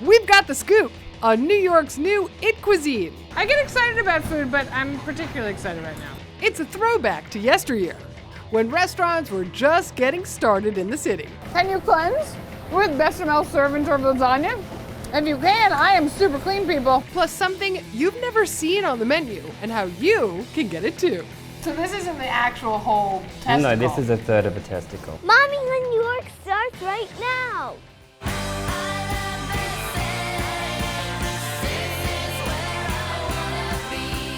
We've got the scoop on New York's new It Cuisine. I get excited about food, but I'm particularly excited right now. It's a throwback to yesteryear, when restaurants were just getting started in the city. Can you cleanse with bechamel servant or lasagna? If you can, I am super clean, people. Plus something you've never seen on the menu and how you can get it too. So this isn't the actual whole testicle. No, this is a third of a testicle. Mommy, the New York starts right now.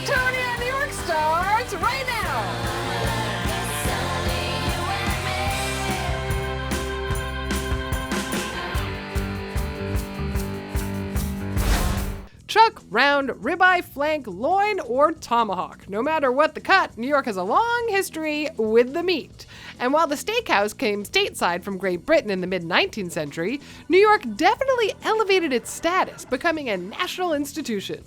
Tony on New York starts right now. Chuck, round, ribeye, flank, loin, or tomahawk. No matter what the cut, New York has a long history with the meat. And while the steakhouse came stateside from Great Britain in the mid-19th century, New York definitely elevated its status, becoming a national institution.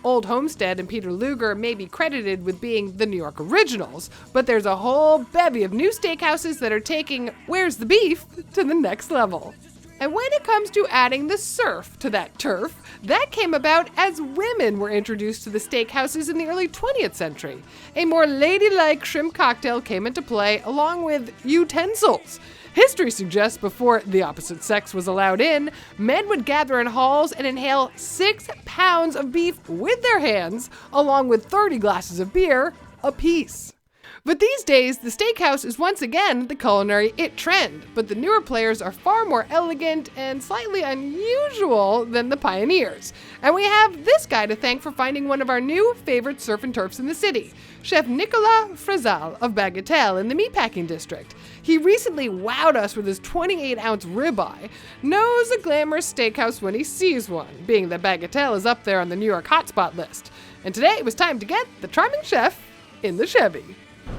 Old Homestead and Peter Luger may be credited with being the New York originals, but there's a whole bevy of new steakhouses that are taking Where's the Beef to the next level. And when it comes to adding the surf to that turf, that came about as women were introduced to the steakhouses in the early 20th century. A more ladylike shrimp cocktail came into play along with utensils. History suggests before the opposite sex was allowed in, men would gather in halls and inhale 6 pounds of beef with their hands, along with 30 glasses of beer apiece. But these days, the steakhouse is once again the culinary it trend, but the newer players are far more elegant and slightly unusual than the pioneers. And we have this guy to thank for finding one of our new favorite surf and turfs in the city, Chef Nicolas Frazal of Bagatelle in the Meatpacking District. He recently wowed us with his 28-ounce ribeye, knows a glamorous steakhouse when he sees one, being that Bagatelle is up there on the New York hotspot list. And today it was time to get the charming chef in the Chevy.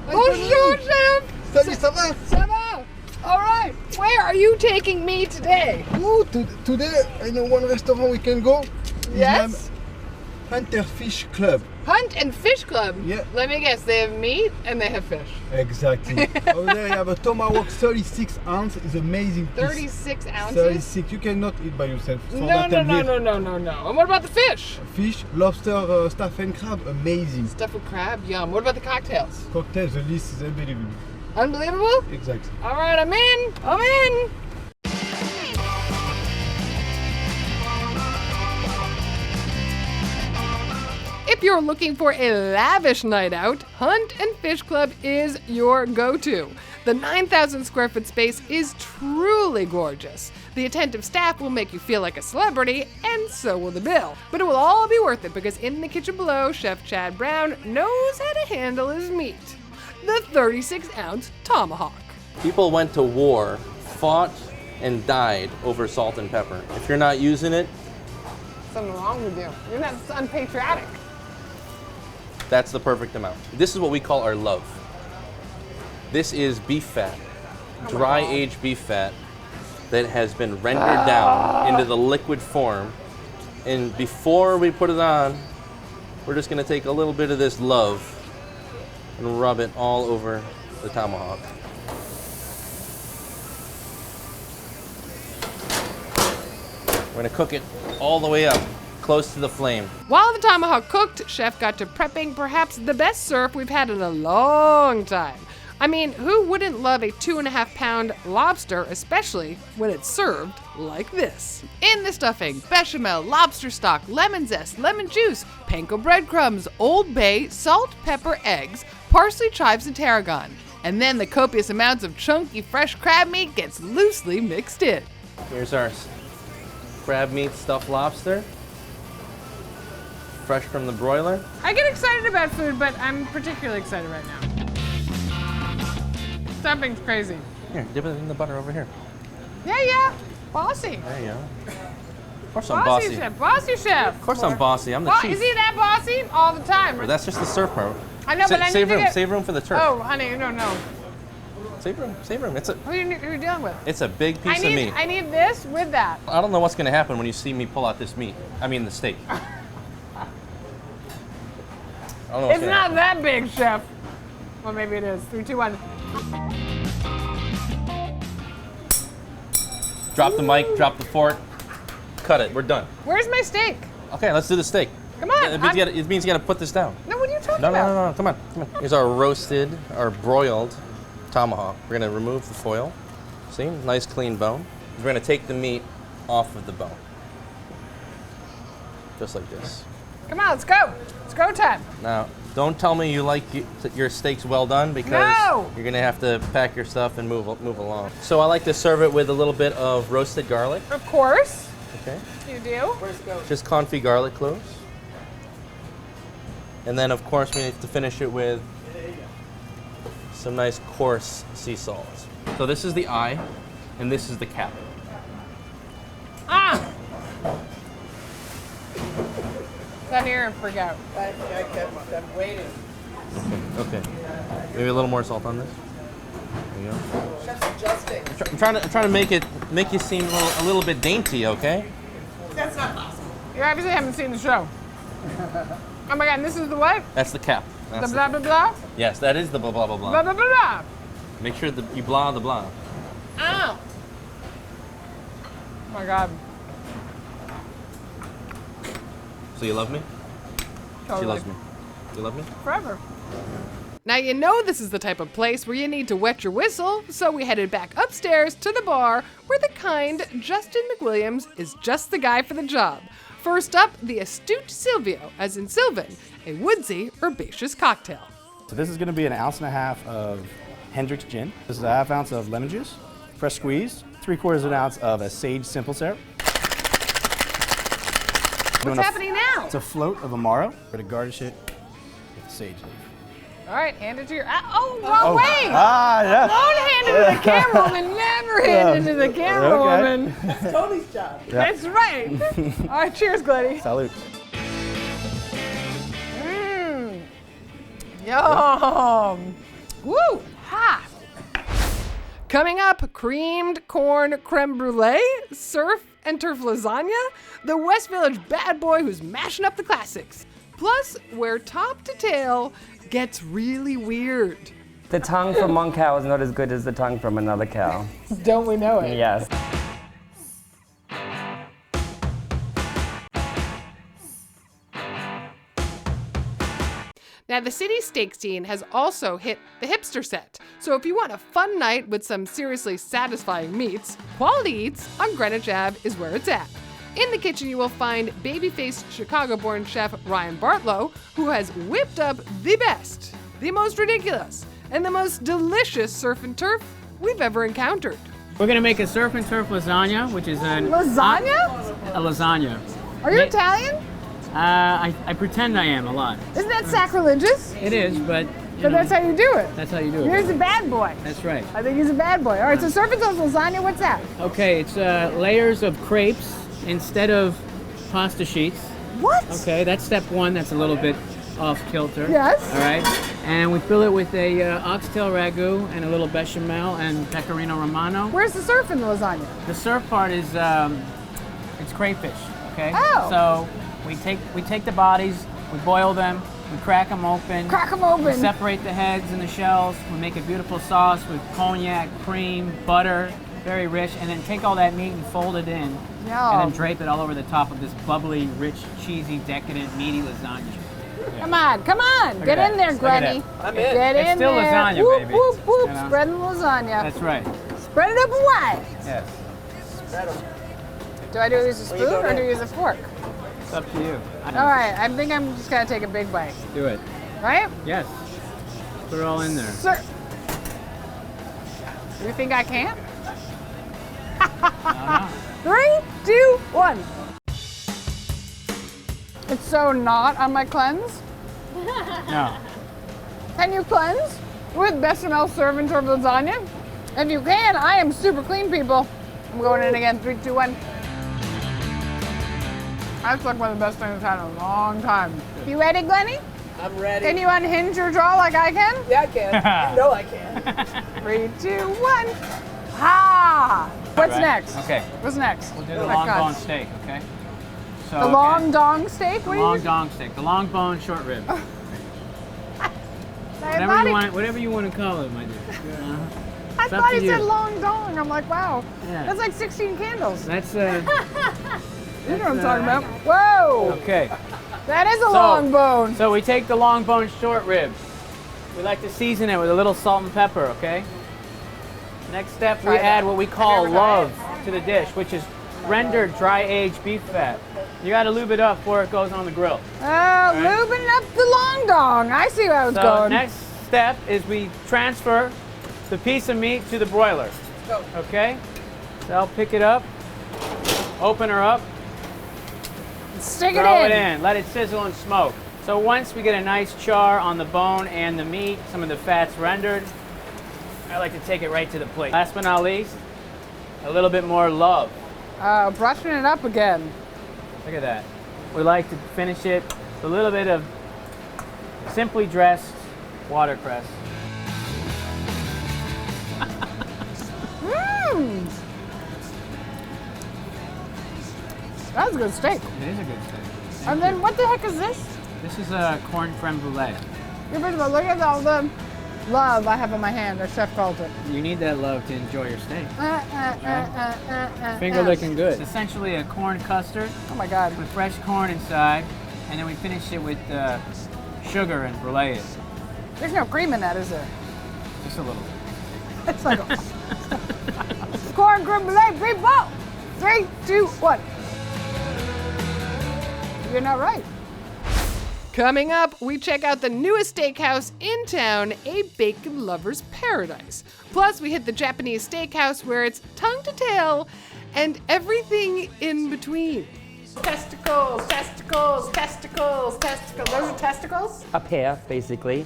Bonjour, chef. Salut, ça va? Ça va? All right. Where are you taking me today? Oh, today I know one restaurant we can go. It's Yes? Hunter Fish Club. Hunt and Fish Club. Yeah. Let me guess. They have meat and they have fish. Exactly. Over there you have a tomahawk 36 ounce. It's amazing piece. 36 ounces? 36. You cannot eat by yourself. For No. that I'm here. No. And what about the fish? Fish, lobster, stuff and crab. Amazing. Stuffed with crab. Yum. What about the cocktails? Cocktails, the list is unbelievable. Unbelievable? Exactly. All right, I'm in. If you're looking for a lavish night out, Hunt and Fish Club is your go-to. The 9,000 square foot space is truly gorgeous. The attentive staff will make you feel like a celebrity, and so will the bill. But it will all be worth it because in the kitchen below, Chef Chad Brown knows how to handle his meat. The 36-ounce tomahawk. People went to war, fought, and died over salt and pepper. If you're not using it, Something wrong with you. You're not unpatriotic. that's the perfect amount. This is what we call our love. This is beef fat, dry aged beef fat that has been rendered down into the liquid form. And before we put it on, we're just gonna take a little bit of this love and rub it all over the tomahawk. We're gonna cook it all the way up, close to the flame. While the tomahawk cooked, Chef got to prepping perhaps the best surf we've had in a long time. I mean, who wouldn't love a 2.5-pound lobster, especially when it's served like this? In the stuffing, bechamel, lobster stock, lemon zest, lemon juice, panko breadcrumbs, Old Bay, salt, pepper, eggs, parsley, chives, and tarragon. And then the copious amounts of chunky fresh crab meat gets loosely mixed in. Here's our crab meat stuffed lobster, fresh from the broiler. I get excited about food, but I'm particularly excited right now. Stuffing's crazy. Here, dip it in the butter over here. Yeah. Bossy. There you go. Of course I'm Bossy bossy. chef. Bossy chef. Of course I'm bossy. I'm the chief. Is he that bossy? All the time. But that's just the surf part. I know, but I need save to room. get- Save room for the turf. Oh, honey, no. Save room. Save room. Who are you dealing with? It's a big piece of meat. I need this with that. I don't know what's gonna happen when you see me pull out this meat. I mean the steak. I don't know what's It's gonna not happen. that big, chef. Well, maybe it is. 3, 2, 1. Drop the mic. Drop the fork. cut it. We're done. Where's my steak? Okay, let's do the steak. Come on. It means you gotta put this down. No, what are you talking No, about? no. Come on. Here's our roasted, our broiled tomahawk. We're gonna remove the foil. See, nice clean bone. We're gonna take the meat off of the bone. Just like this. Come on, let's go. It's go time. Now, don't tell me you like your steaks well done because No! you're gonna have to pack your stuff and move along. So I like to serve it with a little bit of roasted garlic. Of course. Okay. You do. Just confit garlic cloves. And then, of course, we need to finish it with some nice coarse sea salt. So this is the eye, and this is the cap. Ah! Stand here and freak out. I'm waiting. Okay. Maybe a little more salt on this. There you go. Chef's adjusting. I'm trying to make you seem a little bit dainty, okay? That's not possible. You obviously haven't seen the show. Oh my god, and this is the what? That's the cap. The That's blah blah blah? yes, that is the blah blah blah Blah blah. blah blah blah. Make sure that you blah the blah. Ow! Oh my god. So you love me? Totally. She loves me. You love me? Forever. Now you know this is the type of place where you need to wet your whistle, so we headed back upstairs to the bar where the kind Justin McWilliams is just the guy for the job. First up, the astute Silvio, as in Sylvan, a woodsy, herbaceous cocktail. So this is going to be 1.5 ounces of Hendrick's gin. This is 1/2 ounce of lemon juice, fresh squeezed, 3/4 ounce of a sage simple syrup. What's happening now? It's a float of Amaro. We're going to garnish it with sage leaf. All right, hand it to your. Wrong way! Ah, yeah. Don't hand it to the camera woman. Never hand it to the camera Okay. woman. It's Tony's job. That's right. All right, cheers, Glenny. Salute. Yum. Woo. Ha. Coming up, creamed corn creme brulee, surf and turf lasagna, the West Village bad boy who's mashing up the classics. Plus, where top to tail gets really weird. The tongue from one cow is not as good as the tongue from another cow. Don't we know it? Yes. Now, the city steak scene has also hit the hipster set. So if you want a fun night with some seriously satisfying meats, Quality Eats on Greenwich Ave is where it's at. In the kitchen, you will find baby-faced Chicago-born chef Ryan Bartlow, who has whipped up the best, the most ridiculous, and the most delicious surf and turf we've ever encountered. We're gonna make a surf and turf lasagna, which is a lasagna. Are you Italian? I pretend I am a lot. Isn't that sacrilegious? It is, but But that's how you do it. that's how you do it. Here's a bad boy. That's right. I think he's a bad boy. All right, so surf and turf lasagna, what's that? Okay, it's layers of crepes instead of pasta sheets. What? Okay, that's step one. That's a little bit off kilter. Yes. All right, and we fill it with a oxtail ragu and a little bechamel and pecorino romano. Where's the surf in the lasagna? The surf part is it's crayfish. Okay. Oh. So we take the bodies, we boil them, we crack them open. Crack 'em We open. separate the heads and the shells. We make a beautiful sauce with cognac, cream, butter, very rich, and then take all that meat and fold it in, and then Yum. drape it all over the top of this bubbly, rich, cheesy, decadent, meaty lasagna. Come on, come on. Look Get at in that. there, Look at Granny. that. Get It's in still there. lasagna, whoop, baby. Whoop, whoop, You know? Spreading the lasagna. That's right. Spread it up wide. Yes. Do I do use a spoon or do I use a fork? It's up to you. All right, I think I'm just gonna take a big bite. Do it. Right? Yes. Put it all in there. Sir. You think I can't? 3, 2, 1. It's so not on my cleanse. No. Can you cleanse with bechamel serve and turf lasagna? If you can, I am super clean, people. I'm going in again. 3, 2, 1. That's like one of the best things I've had in a long time. You ready, Glenny? I'm ready. Can you unhinge your jaw like I can? Yeah, I can. You know I can. 3, 2, 1. Ha! What's Right. next? Okay. What's next? We'll do the Oh my long God. bone steak, okay? So, The long dong steak? The What long are you dong steak. The long bone short rib. I Whatever you want to call it, my dear. I It's up thought to he said you. long dong. I'm like, wow. Yeah. That's like 16 candles. That's You know what I'm talking about. Whoa! Okay. That is a long bone. So we take the long bone short ribs. We like to season it with a little salt and pepper, okay? Next step, we add what we call love to the dish, which is rendered dry-aged beef fat. You gotta lube it up before it goes on the grill. Oh, lubing up the long dong. I see where I was So going. next step is we transfer the piece of meat to the broiler. Okay? So I'll pick it up, open her up, Stick throw it it in. in, let it sizzle and smoke. So once we get a nice char on the bone and the meat, some of the fat's rendered, I like to take it right to the plate. Last but not least, a little bit more love. Brushing it up again. Look at that. We like to finish it with a little bit of simply dressed watercress. That's a good steak. It is a good steak. And then what the heck is this? This is a corn creme brulee. First of all, look at all the love I have in my hand, as Chef calls it. You need that love to enjoy your steak. Finger licking good. It's essentially a corn custard Oh my God. with fresh corn inside, and then we finish it with sugar and brulee it. There's no cream in that, is there? Just a little. It's like corn creme brulee, people! 3, 2, 1. You're not right. Coming up, we check out the newest steakhouse in town, a bacon lover's paradise. Plus, we hit the Japanese steakhouse where it's tongue to tail and everything in between. Testicles, testicles, testicles, testicles. Those are testicles? Up here, basically.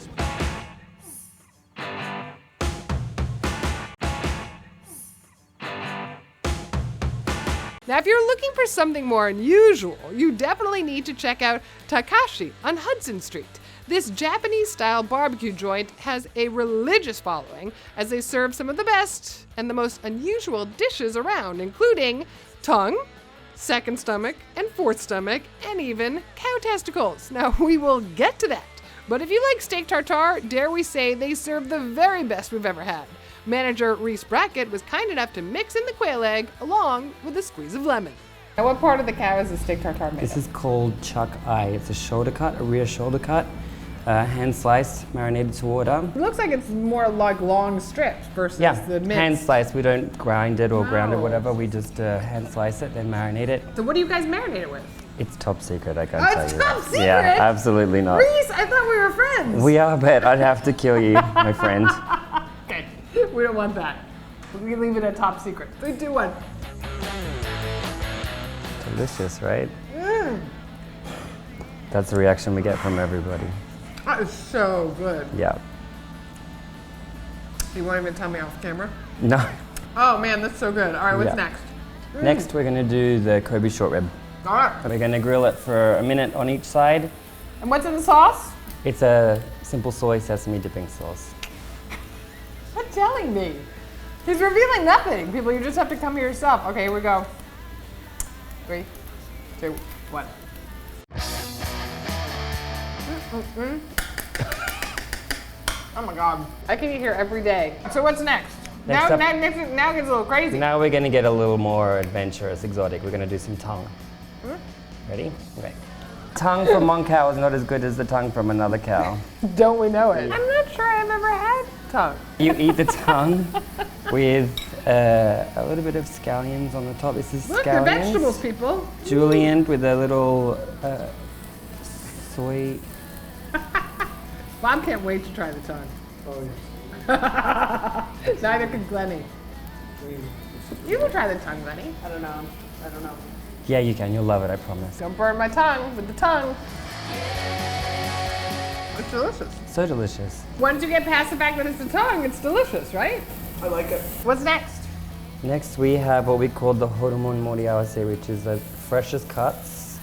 Now, if you're looking for something more unusual, you definitely need to check out Takashi on Hudson Street. This Japanese-style barbecue joint has a religious following as they serve some of the best and the most unusual dishes around, including tongue, second stomach, and fourth stomach, and even cow testicles. Now, we will get to that. But if you like steak tartare, dare we say they serve the very best we've ever had. Manager Reese Brackett was kind enough to mix in the quail egg along with a squeeze of lemon. Now, what part of the cow is the steak tartare made This of? is called chuck eye. It's a shoulder cut, a rear shoulder cut, hand sliced, marinated to order. It looks like it's more like long strips versus Yeah, the mince. hand sliced. We don't grind it or ground it, No. whatever. We just hand slice it, then marinate it. So what do you guys marinate it with? It's top secret, I can't Oh, tell it's you. top secret? Yeah, absolutely not. Reese, I thought we were friends. We are, but I'd have to kill you, my friend. Okay, we don't want that. We leave it a top secret. 3, 2, 1. Delicious, right? That's the reaction we get from everybody. That is so good. Yeah. You won't even tell me off camera? No. Oh man, that's so good. All right, what's Yeah. next? Next, we're gonna do the Kobe short rib. All right. We're gonna grill it for a minute on each side. And what's in the sauce? It's a simple soy sesame dipping sauce. Not telling me. He's revealing nothing. People, you just have to come here yourself. Okay, here we go. 3, 2, 1. Oh my God. I can eat here every day. So what's next? Next Now up- it gets a little crazy. Now we're gonna get a little more adventurous, exotic. We're gonna do some tongue. Ready? Okay. Tongue from one cow is not as good as the tongue from another cow. Don't we know it? I'm not sure I've ever had tongue. You eat the tongue with a little bit of scallions on the top. This is Look, they're scallions. vegetables, people. Julienne with a little soy. Bob can't wait to try the tongue. Oh, neither can Glennie. You can try the tongue, Glennie. I don't know. Yeah, you can. You'll love it. I promise. Don't burn my tongue with the tongue. It's delicious. So delicious. Once you get past the fact that it's the tongue, it's delicious, right? I like it. What's next? Next, we have what we call the Horomon Moriawase, which is the freshest cuts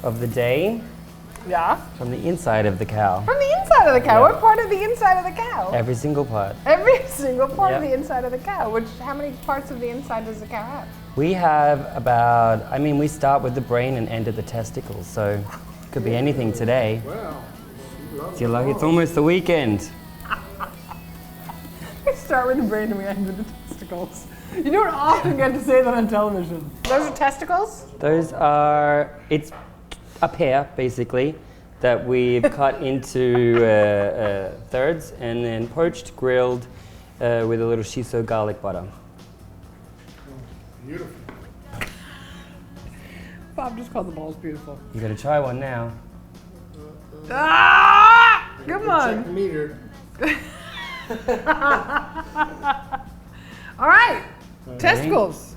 of the day Yeah. from the inside of the cow. From the inside of the cow. Yeah. What part of the inside of the cow? Every single part. Every single part of Yeah. the inside of the cow. How many parts of the inside does the cow have? We have about, we start with the brain and end at the testicles, so it could be anything today. Wow. If you're lucky, it's almost the weekend. We start with the brain and we end with the testicles. You don't often get to say that on television. Those are testicles? Those are, it's a pear basically that we've cut into thirds and then poached, grilled with a little shiso garlic butter. Beautiful. Bob just called the balls beautiful. You gotta try one now. Ah! Come on. Check the meter. All right. Testicles.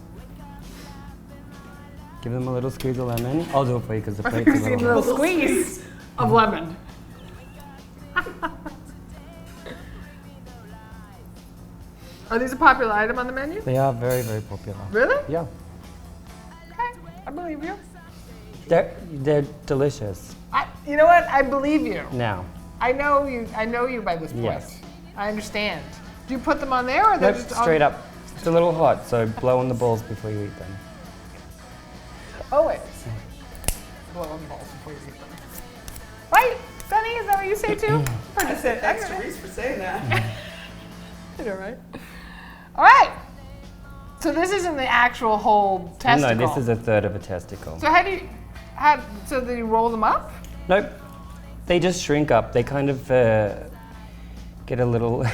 Give them a little squeeze of lemon. I'll do it for you because the I think plate's we've a seen a little. little squeeze of lemon. Are these a popular item on the menu? They are very, very popular. Really? Yeah. Okay, I believe you. They're delicious. You know what? I believe you. Now, I know you. I know you by this point. Yes. I understand. Do you put them on there, or they're nope, just straight up. It's a little hot, so blow on the balls before you eat them. Always. Blow on the balls before you eat them. Right, Sunny? Is that what you say too? I said thanks to Reese for saying that. I know, right? All right. So this isn't the actual whole testicle. No, this is a third of a testicle. So so do you roll them up? Nope. They just shrink up. They kind of get a little.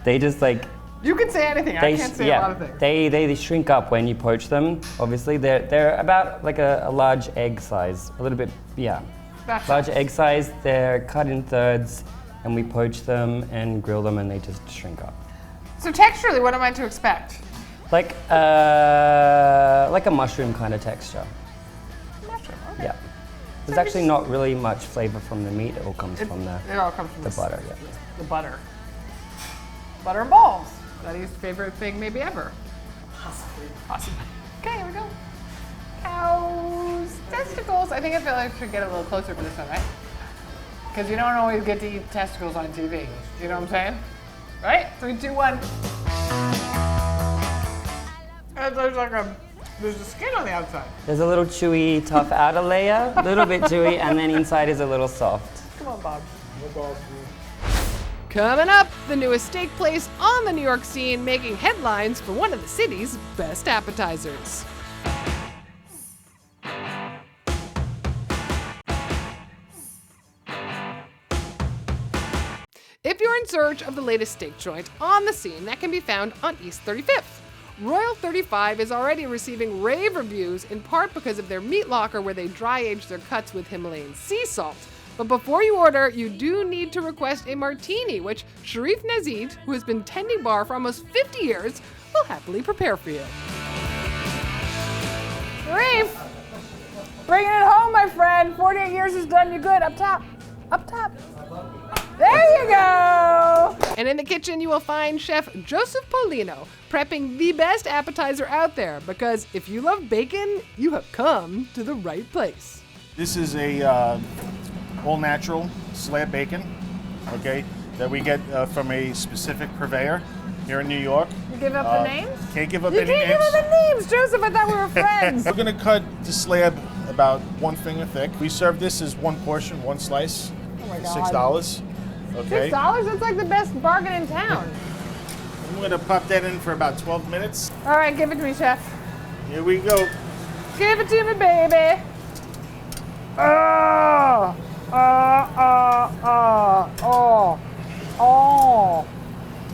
They just like. You can say anything. I can't say a lot of things. They shrink up when you poach them. Obviously, they're about like a large egg size, a little bit, yeah. That's Large egg size. They're cut in thirds, and we poach them and grill them, and they just shrink up. So texturally, what am I to expect? Like a mushroom kind of texture. Mushroom. Okay. Yeah. There's actually not really much flavor from the meat. It all comes from It all comes from the butter. Yeah. The butter. Butter and balls. Betty's favorite thing maybe ever. Possibly. Okay, here we go. Cows, testicles. I feel like I should get a little closer for this one, right? Because you don't always get to eat testicles on TV. You know what I'm saying? Right? 3, 2, 1. There's a skin on the outside. There's a little chewy, tough outer layer, a little bit chewy, and then inside is a little soft. Come on, Bob. No balls. Coming up, the newest steak place on the New York scene making headlines for one of the city's best appetizers. If you're in search of the latest steak joint on the scene, that can be found on East 35th. Royal 35 is already receiving rave reviews, in part because of their meat locker where they dry age their cuts with Himalayan sea salt. But before you order, you do need to request a martini, which Sharif Nazid, who has been tending bar for almost 50 years, will happily prepare for you. Sharif! Bringing it home, my friend. 48 years has done you good. Up top. Up top. There you go! And in the kitchen, you will find Chef Joseph Polino prepping the best appetizer out there, because if you love bacon, you have come to the right place. This is a all-natural slab bacon, okay, that we get from a specific purveyor here in New York. You give up the names? Can't give up You any can't names. give up the names, Joseph. I thought we were friends. We're gonna cut the slab about 1 finger thick. We serve this as one portion, one slice, Oh my $6. God. Okay. $6? That's like the best bargain in town. I'm gonna pop that in for about 12 minutes. All right, give it to me, chef. Here we go. Give it to me, baby. Oh.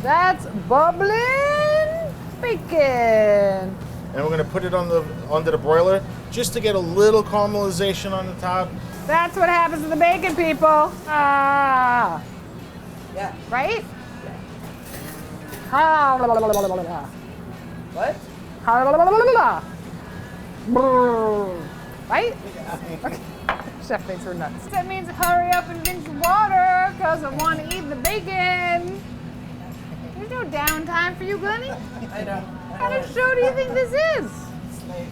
That's bubbling bacon. And we're gonna put it on under the broiler just to get a little caramelization on the top. That's what happens to the bacon, people. Yeah. Right? What? Right? Okay. Chef thinks we're nuts. That means hurry up and drink some water, because I want to eat the bacon. There's no downtime for you, Glenny. I know. What kind of show do you think this is?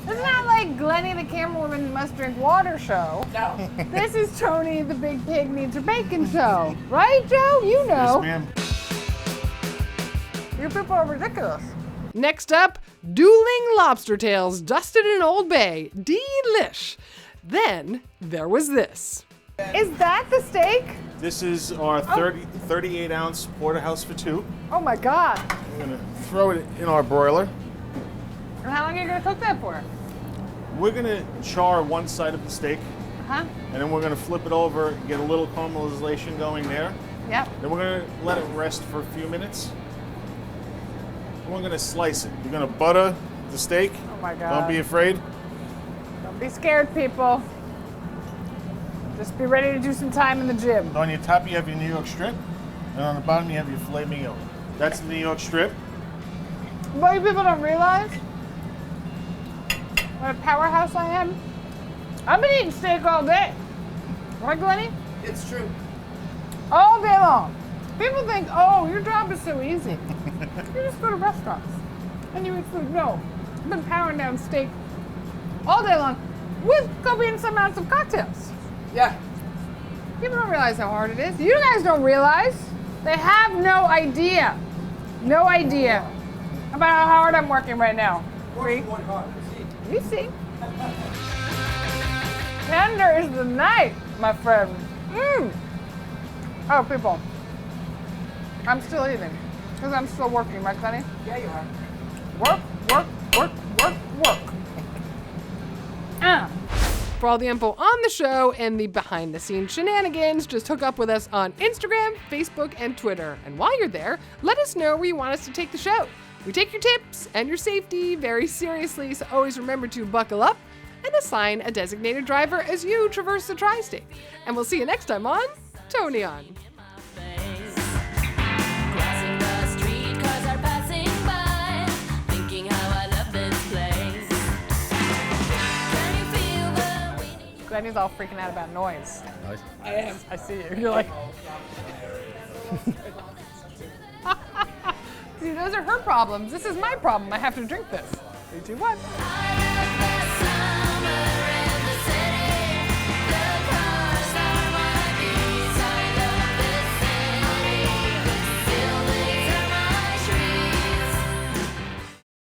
It's not like Glenny the camerawoman must drink water show. No. This is Tony the big pig needs her bacon show. Right, Joe? You know. Yes, ma'am. You people are ridiculous. Next up, dueling lobster tails dusted in Old Bay. Delish. Then there was this. Is that the steak? This is our 38 ounce porterhouse for two. Oh my God. We're gonna throw it in our broiler. And how long are you gonna cook that for? We're gonna char one side of the steak, Huh? and then we're gonna flip it over, get a little caramelization going there. Yep. Then we're gonna let it rest for a few minutes. And we're gonna slice it. We're gonna butter the steak. Oh my God. Don't be afraid. Don't be scared, people. Just be ready to do some time in the gym. On your top, you have your New York strip, and on the bottom, you have your filet mignon. That's the New York strip. What you people don't realize, what a powerhouse I am. I've been eating steak all day. Right, Glennie? It's true. All day long. People think, oh, your job is so easy. You just go to restaurants and you eat food. No, I've been powering down steak all day long with copious amounts of cocktails. Yeah. People don't realize how hard it is. You guys don't realize. They have no idea. No idea about how hard I'm working right now. You see. Tender is the night, my friend. Oh, people. I'm still eating because I'm still working, right, Glennie? Yeah, you are. Work, work, work, work, work. For all the info on the show and the behind-the-scenes shenanigans, just hook up with us on Instagram, Facebook, and Twitter. And while you're there, let us know where you want us to take the show. We take your tips and your safety very seriously, so always remember to buckle up and assign a designated driver as you traverse the tri-state. And we'll see you next time on Tony On. Crossing the street, cars are passing by, thinking how I love this place. Can you feel the wind? Glennie's all freaking out about noise. Nice. I am. I see you. You're like. See, those are her problems. This is my problem. I have to drink this. 3, 2, 1.